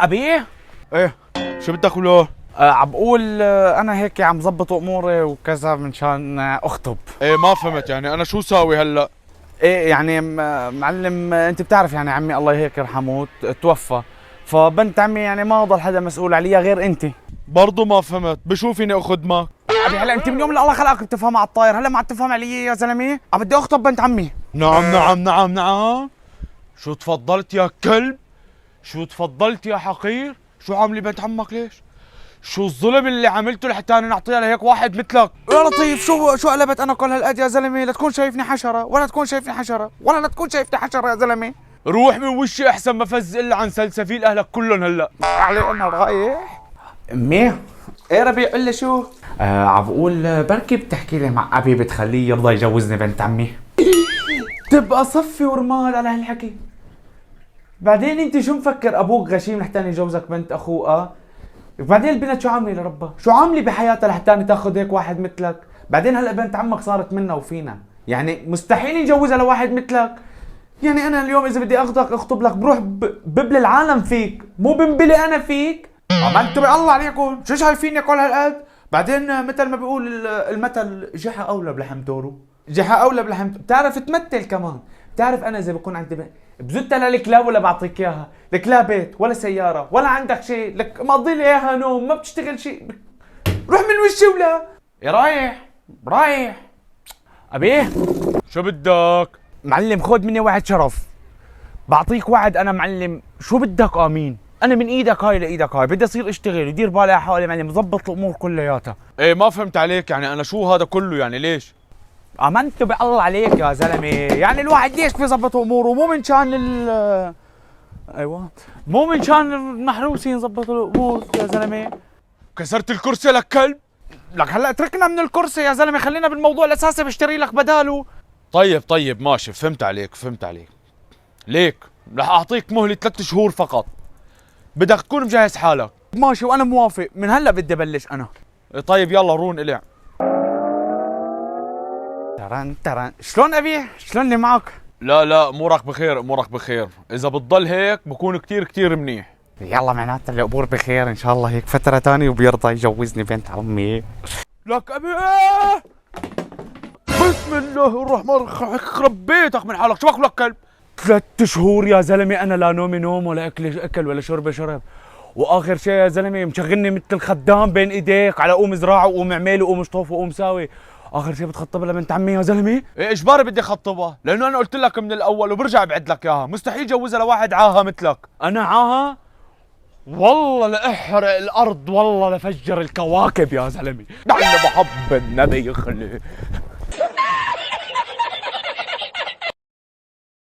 ابي ايه شو بدك ولو؟ عم بقول انا هيك عم ظبط اموري وكذا منشان اخطب. ايه ما فهمت يعني انا شو ساوي هلا؟ ايه يعني معلم، انت بتعرف يعني عمي الله هيك يرحمه توفى، فبنت عمي يعني ما ضل حدا مسؤول عليها غير انت. برضو ما فهمت، بشو فيني اخدمك؟ ابي هلا انت من يوم اللي الله خلقك بتفهم على الطاير، هلا ما عم تفهم علي يا زلمه. عم بدي اخطب بنت عمي. نعم. شو تفضلت يا كلب؟ شو تفضلت يا حقير؟ شو عاملي بنت عمك ليش؟ شو الظلم اللي عملته لحتى انا نعطيها لهيك واحد مثلك؟ يا لطيف، شو قلبت انا كل هالقد يا زلمه؟ لا تكون شايفني حشره ولا تكون شايفني حشره ولا لا تكون شايفني حشره يا زلمه. روح من وشي احسن ما فز الا عن سلسفيل اهلك كلهم هلا. علي انا رايح. امي ايه ربيع قل لي شو؟ عم بقول بركي بتحكي لي مع ابي بتخليه يرضى يجوزني بنت عمي. تبقى صفي ورمال على هالحكي. بعدين انت شو مفكر ابوك غشيم لحتى يجوزك بنت اخوه؟ بعدين البنت شو عامله لربها؟ شو عامله بحياتها لحتى تاخذ هيك واحد مثلك؟ بعدين هلا بنت عمك صارت منا وفينا، يعني مستحيل يجوزها لواحد مثلك. يعني انا اليوم اذا بدي اخذك اخطب لك بروح ببلي العالم فيك، مو بنبلي انا فيك. عملتوا بالله عليكم، شو شايفيني كل هالقد؟ بعدين مثل ما بيقول المثل، جحا اولى بلحم تورو. جحا اولى بلحم بتعرف تمثل كمان. بتعرف انا اذا بكون عندي بزتها للكلاب ولا بعطيك اياها؟ لك لا بيت ولا سياره ولا عندك شيء، لك مقضي لي اياها نوم، ما بتشتغل شيء. روح من وشي ولا يا رايح ابيه. شو بدك؟ معلم خذ مني وعد شرف، بعطيك وعد انا معلم. شو بدك امين؟ انا من ايدك هاي لايدك هاي بدي اصير اشتغل ودير بالي على حالي معلم، ظبط الامور كلياتها. ايه ما فهمت عليك، يعني انا شو هذا كله يعني ليش؟ امنت بالله عليك يا زلمه، يعني الواحد ليش بيظبط اموره؟ مو من شان ايوه، مو من شان المحروسين يظبطوا الامور يا زلمه. كسرت الكرسي لك كلب. لك هلا اتركنا من الكرسي يا زلمه، خلينا بالموضوع الاساسي، بشتري لك بداله. طيب ماشي، فهمت عليك. ليك رح اعطيك مهلة 3 شهور فقط، بدك تكون مجهز حالك. ماشي وانا موافق، من هلا بدي ابلش انا. طيب يلا رون الع. ترن شلون ابي؟ شلون اللي معك؟ لا امورك بخير، اذا بتضل هيك بكون كتير منيح. يلا معناتها الامور بخير ان شاء الله، هيك فتره ثانيه وبيرضى يجوزني بنت عمي. لك ابي بسم الله الرحمن الرحيم، يخرب بيتك من حالك، شو بك لك كلب؟ 3 شهور يا زلمه، انا لا نومي نوم ولا اكل ولا شرب شرب، واخر شيء يا زلمه مشغلني مثل الخدام بين ايديك، على قوم زراعه وقوم اعمل وقوم اشطف وقوم ساوي. اخر شيء بتخطب لبنت عمي يا زلمه؟ إيه اجباري بدي اخطبها، لانه انا قلت لك من الاول وبرجع بعد لك اياها، مستحيل جوزها لواحد عاهه مثلك. انا عاهه؟ والله لاحرق الارض، والله لفجر الكواكب يا زلمه، لعل محب النبي يخلي.